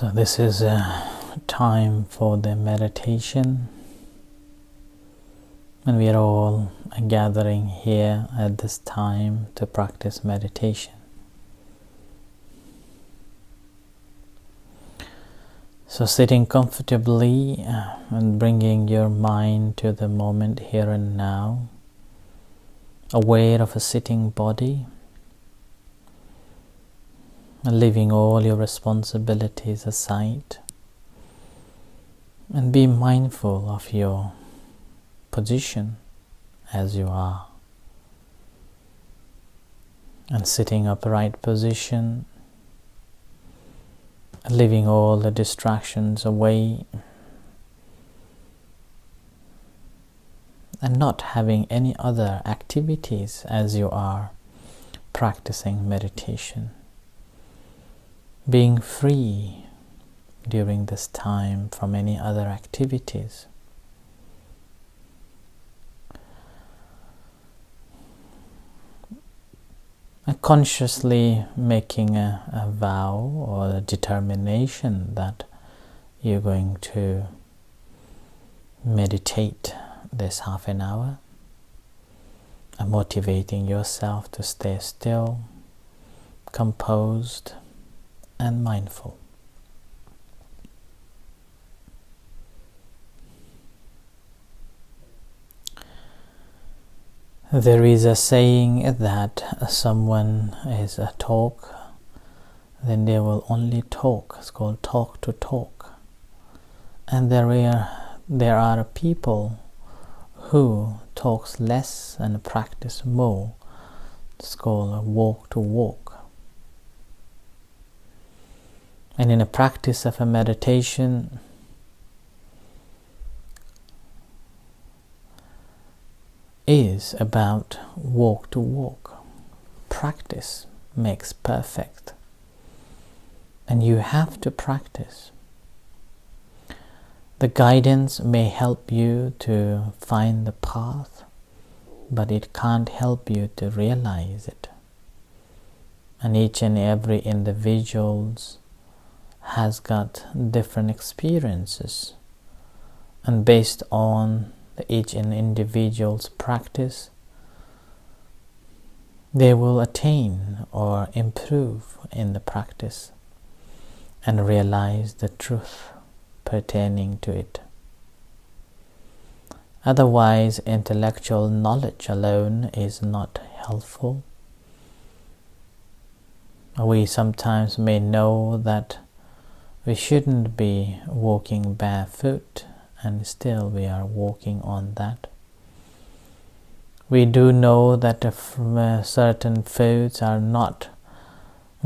So this is a time for the meditation, and we are all gathering here at this time to practice meditation. So sitting comfortably and bringing your mind to the moment here and now, aware of a sitting body, and leaving all your responsibilities aside, and be mindful of your position as you are. And sitting upright position, leaving all the distractions away, and not having any other activities as you are practicing meditation. Being free during this time from any other activities. And consciously making a vow or a determination that you're going to meditate this half an hour, and motivating yourself to stay still, composed, and mindful. There is a saying that someone is a talk, then they will only talk. It's called talk to talk. And there are people who talks less and practice more. It's called a walk to walk. And in a practice of a meditation, is about walk to walk. Practice makes perfect, and you have to practice. The guidance may help you to find the path, but it can't help you to realize it. And each and every individual's has got different experiences, and based on each individual's practice, they will attain or improve in the practice and realize the truth pertaining to it. Otherwise, intellectual knowledge alone is not helpful. We sometimes may know that we shouldn't be walking barefoot, and still we are walking on that. We do know that certain foods are not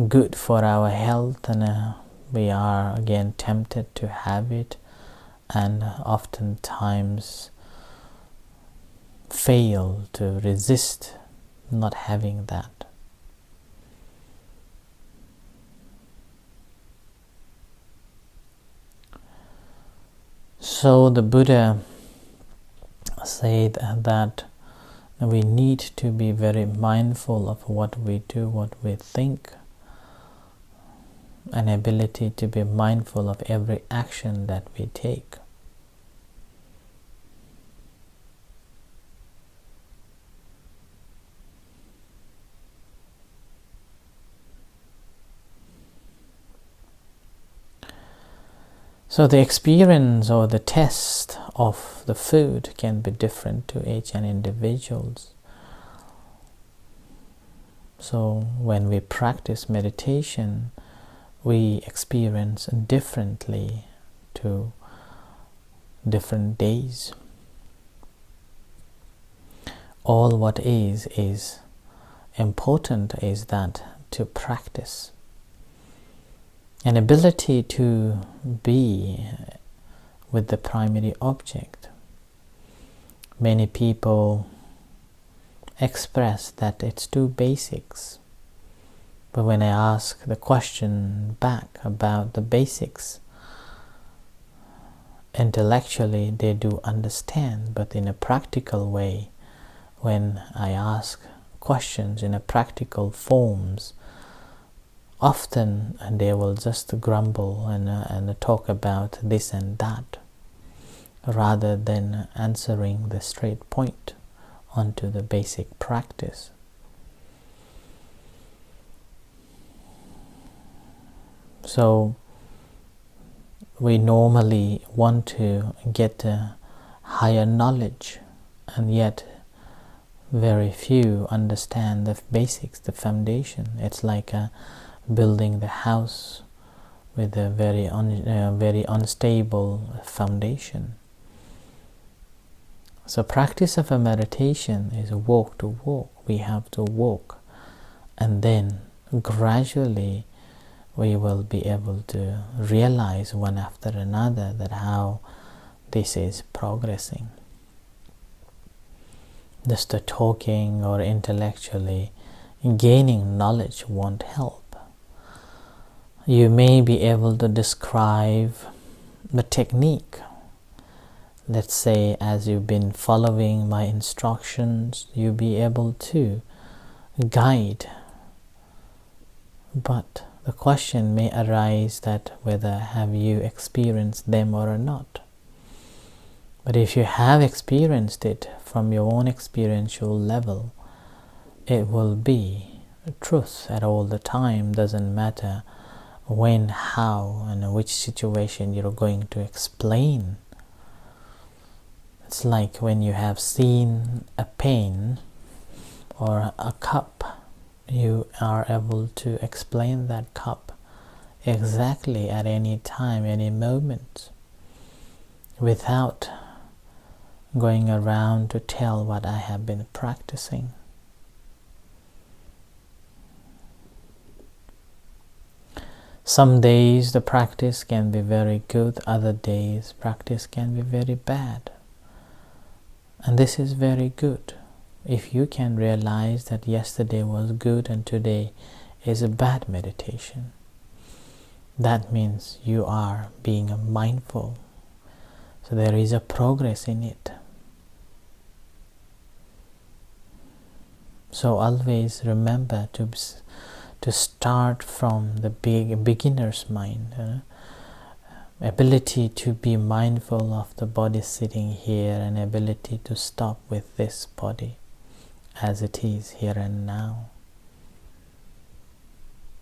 good for our health, and we are again tempted to have it, and oftentimes fail to resist not having that. So the Buddha said that we need to be very mindful of what we do, what we think, an ability to be mindful of every action that we take. So the experience or the taste of the food can be different to each and individuals. So when we practice meditation, we experience differently to different days. All what is important is that to practice. An ability to be with the primary object. Many people express that it's too basics. But when I ask the question back about the basics, intellectually they do understand, but in a practical way, when I ask questions in a practical forms, often they will just grumble and talk about this and that, rather than answering the straight point onto the basic practice. So we normally want to get a higher knowledge, and yet very few understand the basics, the foundation. It's like building the house with a very unstable foundation. So practice of a meditation is walk to walk. We have to walk, and then gradually we will be able to realize one after another that how this is progressing. Just the talking or intellectually gaining knowledge won't help. You may be able to describe the technique. Let's say as you've been following my instructions, you'll be able to guide. But the question may arise that whether have you experienced them or not. But if you have experienced it from your own experiential level, it will be truth at all the time. Doesn't matter when, how, and which situation you're going to explain. It's like when you have seen a pen or a cup, you are able to explain that cup exactly at any time, any moment, without going around to tell what I have been practicing. Some days the practice can be very good, other days practice can be very bad. And this is very good. If you can realize that yesterday was good and today is a bad meditation, that means you are being mindful. So there is a progress in it. So always remember to start from the beginner's mind. Ability to be mindful of the body sitting here, and ability to stop with this body as it is here and now.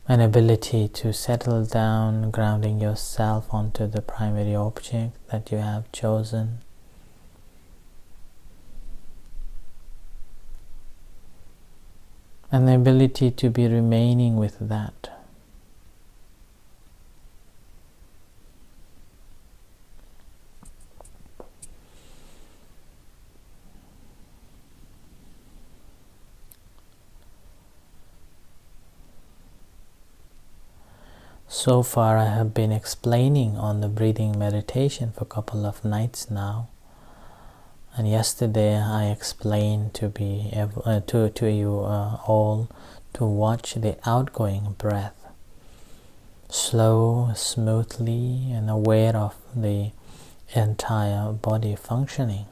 An ability to settle down, grounding yourself onto the primary object that you have chosen. An ability to be remaining with that. So far I have been explaining on the breathing meditation for a couple of nights now. And yesterday I explained to you all to watch the outgoing breath, slow, smoothly, and aware of the entire body functioning.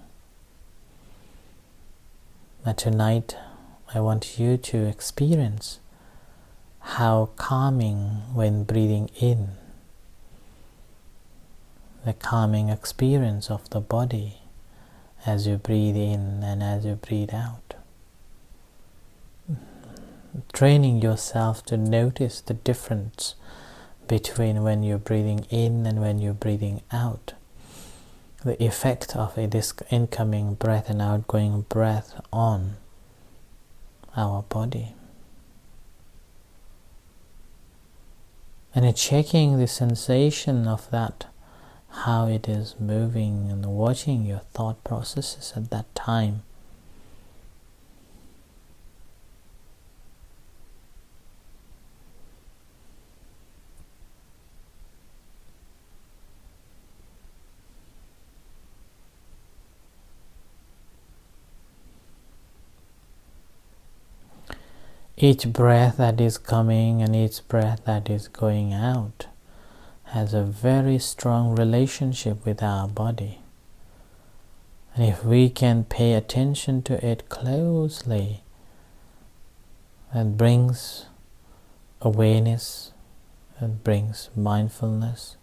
But tonight I want you to experience how calming when breathing in, the calming experience of the body as you breathe in and as you breathe out. Training yourself to notice the difference between when you're breathing in and when you're breathing out. The effect of this incoming breath and outgoing breath on our body. And checking the sensation of that, how it is moving, and watching your thought processes at that time. Each breath that is coming and each breath that is going out has a very strong relationship with our body. And if we can pay attention to it closely, that brings awareness that brings mindfulness.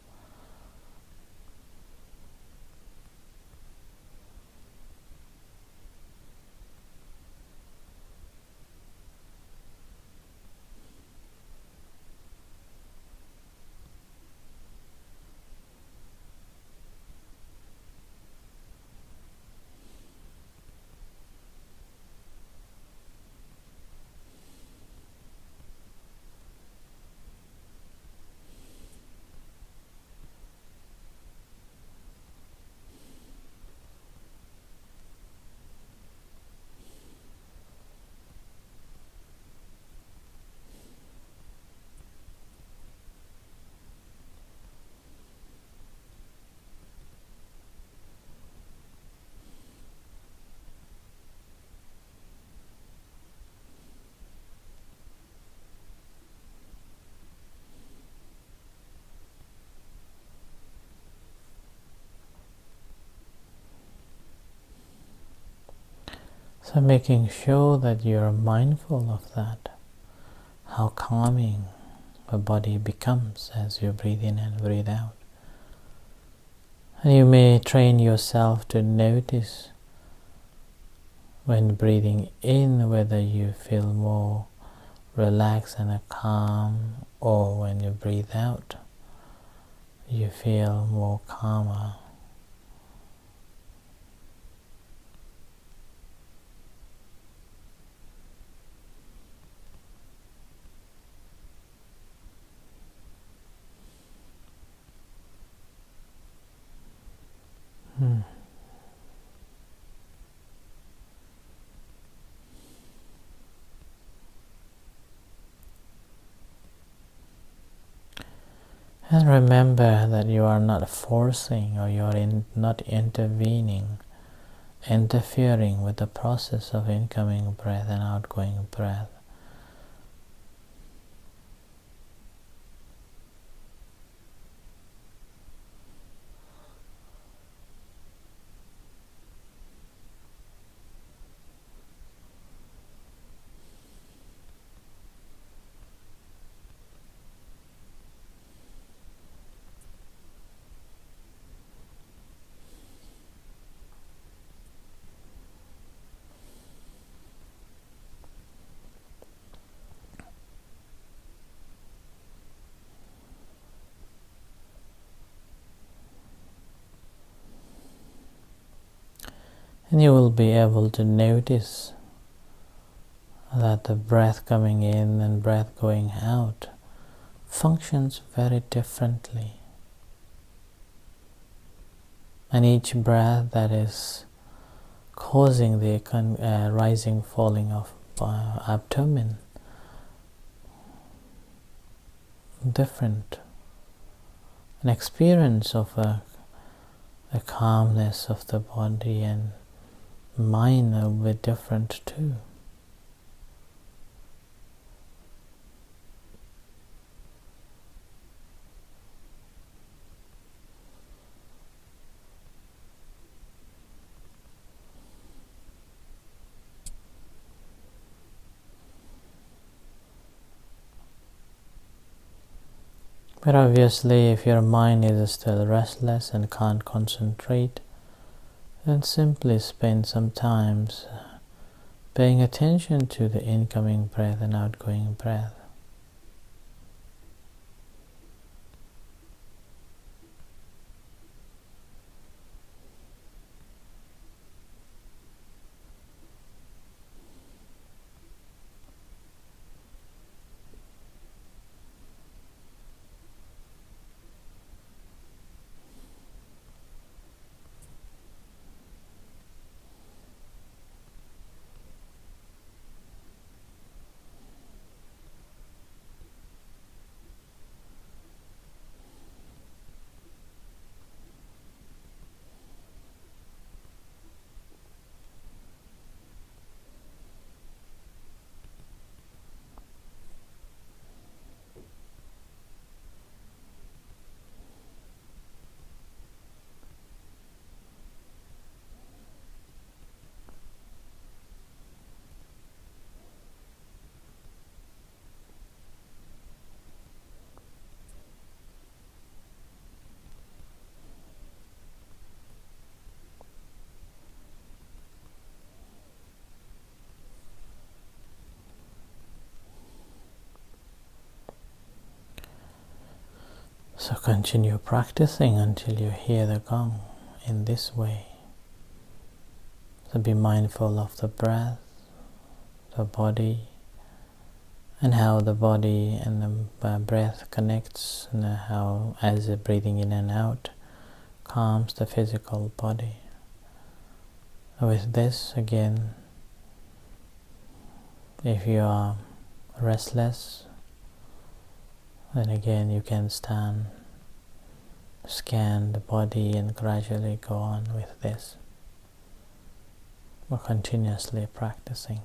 So making sure that you're mindful of that, how calming the body becomes as you breathe in and breathe out. And you may train yourself to notice when breathing in whether you feel more relaxed and calm, or when you breathe out you feel more calmer. And remember that you are not forcing, or you are not intervening, interfering with the process of incoming breath and outgoing breath. And you will be able to notice that the breath coming in and breath going out functions very differently. And each breath that is causing the rising, falling of abdomen, different. An experience of a calmness of the body and mind will be different too. But obviously, if your mind is still restless and can't concentrate, then simply spend some time paying attention to the incoming breath and outgoing breath. So continue practicing until you hear the gong in this way. So be mindful of the breath, the body, and how the body and the breath connects, and how, as you're breathing in and out, calms the physical body. With this, again, if you are restless, then again you can stand, scan the body, and gradually go on with this. We're continuously practicing.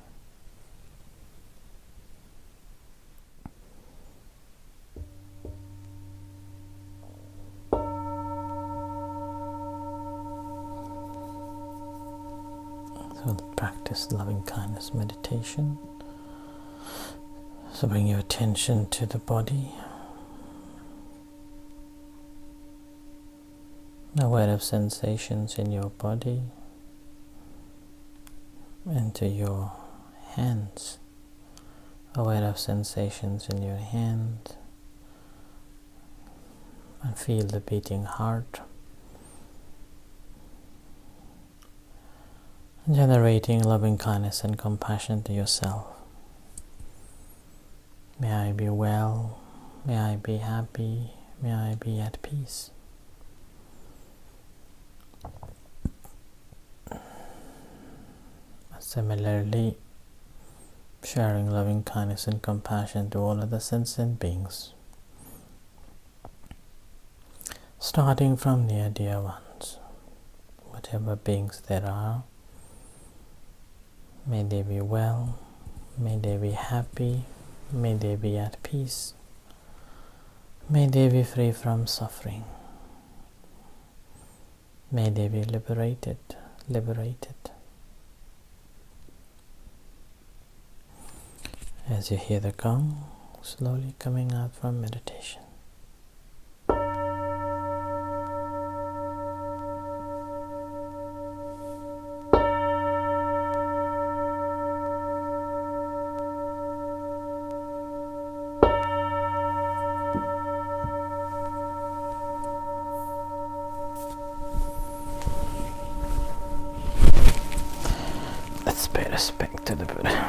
So practice loving kindness meditation. So bring your attention to the body. Aware of sensations in your body and to your hands. Aware of sensations in your hand and feel the beating heart. Generating loving kindness and compassion to yourself. May I be well, may I be happy, may I be at peace. Similarly, sharing loving kindness and compassion to all other sentient beings, starting from near dear ones, whatever beings there are. May they be well, may they be happy, may they be at peace, may they be free from suffering, may they be liberated. As you hear the gong slowly coming out from meditation. Let's pay respect to the Buddha.